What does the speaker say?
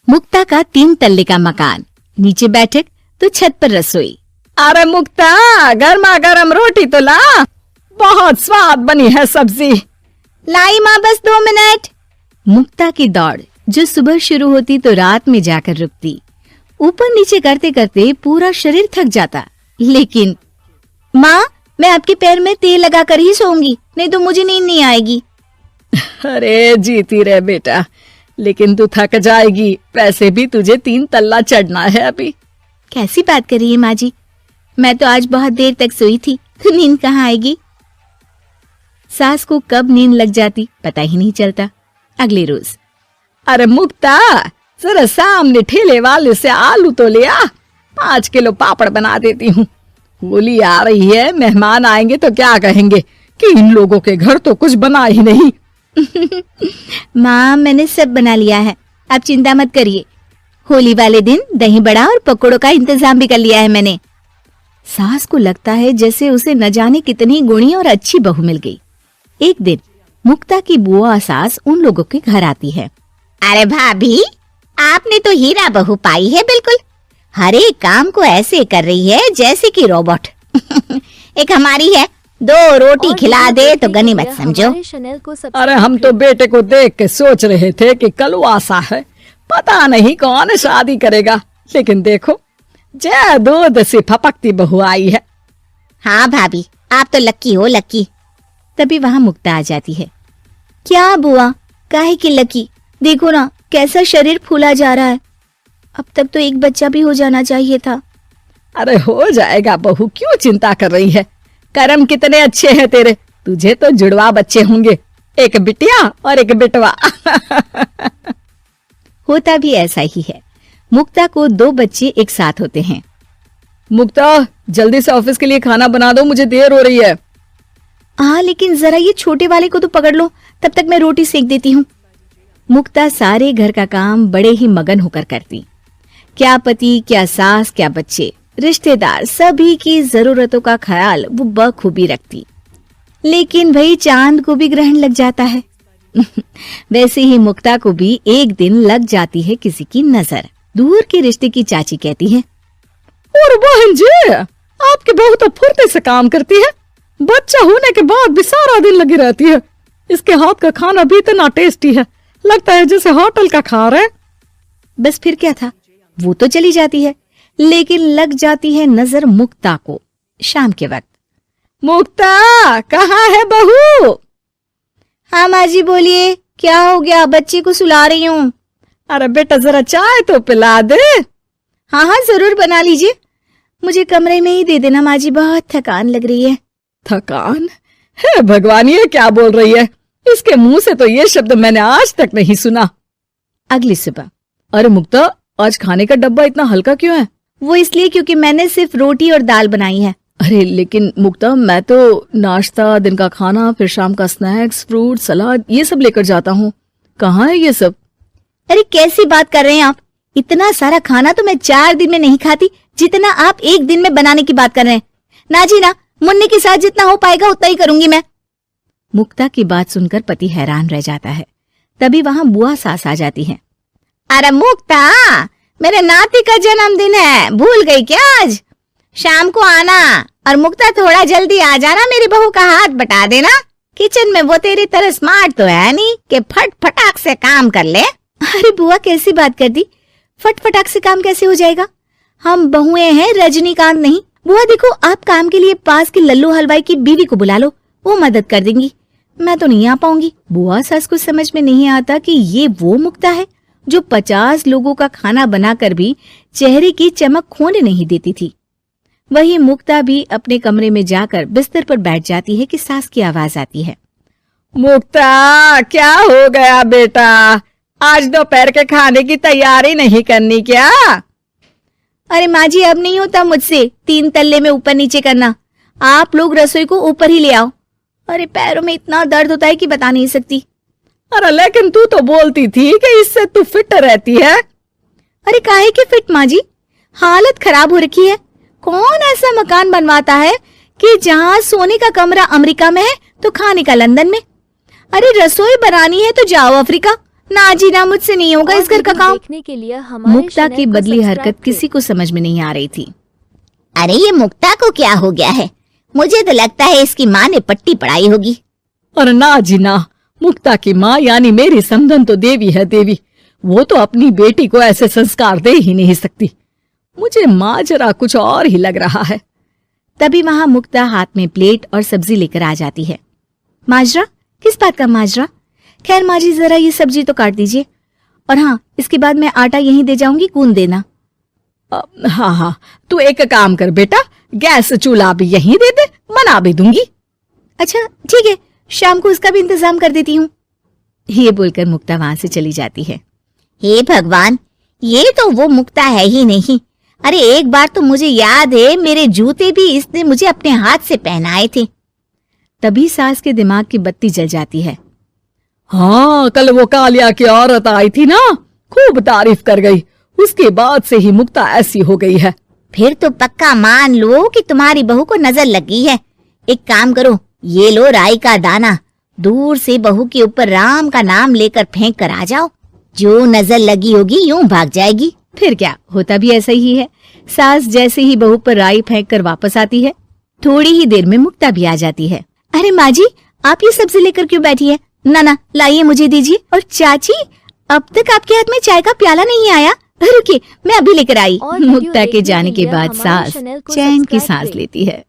मुक्ता का 3 तल्ले का मकान, नीचे बैठक तो छत पर रसोई। अरे मुक्ता, गर्मा गर्म रोटी तो ला, बहुत स्वाद बनी है सब्जी। लाई माँ, बस 2 मिनट। मुक्ता की दौड़ जो सुबह शुरू होती तो रात में जाकर रुकती। ऊपर नीचे करते करते पूरा शरीर थक जाता, लेकिन माँ, मैं आपके पैर में तेल लगाकर ही सोऊंगी, नहीं तो मुझे नींद नहीं आएगी। अरे जीती रहे बेटा, लेकिन तू थक जाएगी, वैसे भी तुझे 3 तल्ला चढ़ना है अभी। कैसी बात कर रही है माँ जी, मैं तो आज बहुत देर तक सोई थी, तो नींद कहाँ आएगी। सास को कब नींद लग जाती पता ही नहीं चलता। अगले रोज, अरे मुक्ता, जरा सामने ठेले वाले से आलू तो ले आ, 5 किलो पापड़ बना देती हूँ। होली आ रही है, मेहमान आएंगे तो क्या कहेंगे कि इन लोगों के घर तो कुछ बना ही नहीं। माँ, मैंने सब बना लिया है, आप चिंता मत करिए। होली वाले दिन दही बड़ा और पकौड़ों का इंतजाम भी कर लिया है मैंने। सास को लगता है जैसे उसे न जाने कितनी गुणी और अच्छी बहू मिल गई। एक दिन मुक्ता की बुआ सास उन लोगों के घर आती है। अरे भाभी, आपने तो हीरा बहू पाई है बिल्कुल। हर एक काम को ऐसे कर रही है जैसे कि रोबोट। एक हमारी है, 2 रोटी खिला दे तो गनीमत समझो। अरे हम तो बेटे को देख के सोच रहे थे कि कलवासा है, पता नहीं कौन शादी करेगा, लेकिन देखो जय दूध से फपकती बहू आई है। हाँ भाभी, आप तो लक्की हो, लक्की। तभी वहाँ मुक्ता आ जाती है। क्या बुआ, काहे की लकी, देखो ना कैसा शरीर फूला जा रहा है। अब तक तो एक बच्चा भी हो जाना चाहिए था। अरे हो जाएगा बहू, क्यों चिंता कर रही है। कर्म कितने अच्छे हैं तेरे, तुझे तो जुड़वा बच्चे होंगे, एक बिटिया और एक बिटवा। होता भी ऐसा ही है। मुक्ता को 2 बच्चे एक साथ होते हैं। मुक्ता, जल्दी से ऑफिस के लिए खाना बना दो, मुझे देर हो रही है। हाँ, लेकिन जरा ये छोटे वाले को तो पकड़ लो, तब तक मैं रोटी सेक देती हूँ। मुक्ता सारे घर का काम बड़े ही मगन होकर करती। क्या पति, क्या सास, क्या बच्चे, रिश्तेदार, सभी की जरूरतों का ख्याल वो बखूबी रखती। लेकिन भाई चांद को भी ग्रहण लग जाता है। वैसे ही मुक्ता को भी एक दिन लग जाती है किसी की नजर। दूर के रिश्ते की चाची कहती है, और बहन जी, आपकी बहू तो फुर्ती से काम करती है, बच्चा होने के बाद भी सारा दिन लगी रहती है। इसके हाथ का खाना भी इतना टेस्टी है, लगता है जैसे होटल का खा रहे। बस फिर क्या था, वो तो चली जाती है, लेकिन लग जाती है नजर मुक्ता को। शाम के वक्त, मुक्ता कहाँ है बहू? हाँ माँ जी बोलिए, क्या हो गया, बच्चे को सुला रही हूँ। अरे बेटा, जरा चाय तो पिला दे। हाँ हाँ जरूर, बना लीजिए, मुझे कमरे में ही दे देना माँ जी, बहुत थकान लग रही है। थकान है भगवान, ये क्या बोल रही है, इसके मुंह से तो ये शब्द मैंने आज तक नहीं सुना। अगली सुबह, अरे मुक्ता, आज खाने का डब्बा इतना हल्का क्यों है? वो इसलिए क्योंकि मैंने सिर्फ रोटी और दाल बनाई है। अरे लेकिन मुक्ता, मैं तो नाश्ता, दिन का खाना, फिर शाम का स्नैक्स, फ्रूट, सलाद, ये सब लेकर जाता हूँ। कहाँ है ये सब? अरे कैसी बात कर रहे हैं आप, इतना सारा खाना तो मैं 4 दिन में नहीं खाती, जितना आप 1 दिन में बनाने की बात कर रहे हैं। ना जी ना, मुन्ने के साथ जितना हो पाएगा उतना ही करूंगी मैं। मुक्ता की बात सुनकर पति हैरान रह जाता है। तभी वहाँ बुआ सास आ जाती है। अरे मुक्ता, मेरे नाती का जन्मदिन है, भूल गई क्या? आज शाम को आना, और मुक्ता थोड़ा जल्दी आ जाना, मेरी बहू का हाथ बटा देना। किचन में वो तेरी तरह स्मार्ट तो है नहीं कि फट फटाक से काम कर ले। अरे बुआ कैसी बात कर दी, फट फटाक से काम कैसे हो जाएगा, हम बहुएं हैं, रजनीकांत नहीं। बुआ देखो, आप काम के लिए पास के लल्लू हलवाई की बीवी को बुला लो, वो मदद कर देंगी, मैं तो नहीं आ पाऊंगी। बुआ सास को समझ में नहीं आता कि ये वो मुक्ता है जो 50 लोगों का खाना बनाकर भी चेहरे की चमक खोने नहीं देती थी। वही मुक्ता भी अपने कमरे में जाकर बिस्तर पर बैठ जाती है कि सास की आवाज आती है। मुक्ता, क्या हो गया बेटा, आज दोपहर के खाने की तैयारी नहीं करनी क्या? अरे माँ जी, अब नहीं होता मुझसे 3 तल्ले में ऊपर नीचे करना, आप लोग रसोई को ऊपर ही ले आओ। अरे पैरों में इतना दर्द होता है कि बता नहीं सकती। अरे लेकिन तू तो बोलती थी कि इससे तू फिट रहती है। अरे काहे के फिट माँ जी, हालत खराब हो रखी है। कौन ऐसा मकान बनवाता है कि जहाँ सोने का कमरा अमेरिका में है तो खाने का लंदन में। अरे रसोई बनानी है तो जाओ अफ्रीका, ना जी ना, मुझसे नहीं होगा इस घर का काम। देखने के लिए हमारे मुक्ता चैनल की को बदली सब्सक्राइब हरकत करें। किसी को समझ में नहीं आ रही थी। अरे ये मुक्ता को क्या हो गया है? मुझे तो लगता है इसकी माँ ने पट्टी पढ़ाई होगी। और ना जी ना, मुक्ता की माँ यानी मेरी समधन तो देवी है देवी। वो तो अपनी बेटी को ऐसे संस्कार दे ही नहीं सकती। मुझे माजरा कुछ और ही लग रहा है। तभी वहां मुक्ता हाथ में प्लेट और सब्जी लेकर आ जाती है। माजरा? किस बात का माजरा? खैर माँ जी, जरा ये सब्जी तो काट दीजिए, और हाँ, इसके बाद मैं आटा यहीं दे जाऊंगी, गूंद देना। हाँ हाँ, तू एक काम कर बेटा, गैस चूल्हा भी यहीं दे दे, बना भी दूंगी। अच्छा ठीक है, शाम को उसका भी इंतजाम कर देती हूँ। ये बोलकर मुक्ता वहां से चली जाती है। हे भगवान, ये तो वो मुक्ता है ही नहीं। अरे एक बार तो मुझे याद है, मेरे जूते भी इसने मुझे अपने हाथ से पहनाए थे। तभी सास के दिमाग की बत्ती जल जाती है। हाँ, कल वो कालिया की औरत आई थी ना, खूब तारीफ कर गई। उसके बाद से ही मुक्ता ऐसी हो गई है। फिर तो पक्का मान लो कि तुम्हारी बहू को नजर लगी है। एक काम करो, ये लो राई का दाना, दूर से बहू के ऊपर राम का नाम लेकर फेंक कर आ जाओ। जो नजर लगी होगी यूं भाग जाएगी। फिर क्या, होता भी ऐसा ही है। सास जैसे ही बहू पर राई फेंक कर वापस आती है, थोड़ी ही देर में मुक्ता भी आ जाती है। अरे माँ जी, आप ये सब्जी लेकर क्यों बैठी है? ना ना, लाइए, मुझे दीजिए। और चाची, अब तक आपके हाथ में चाय का प्याला नहीं आया। रुकिए, मैं अभी लेकर आई। और वीडियो मुक्ता के देखने जाने के के लिए बाद हमारे सास चैनल को चैन की सब्सक्राइब सांस करें। लेती है।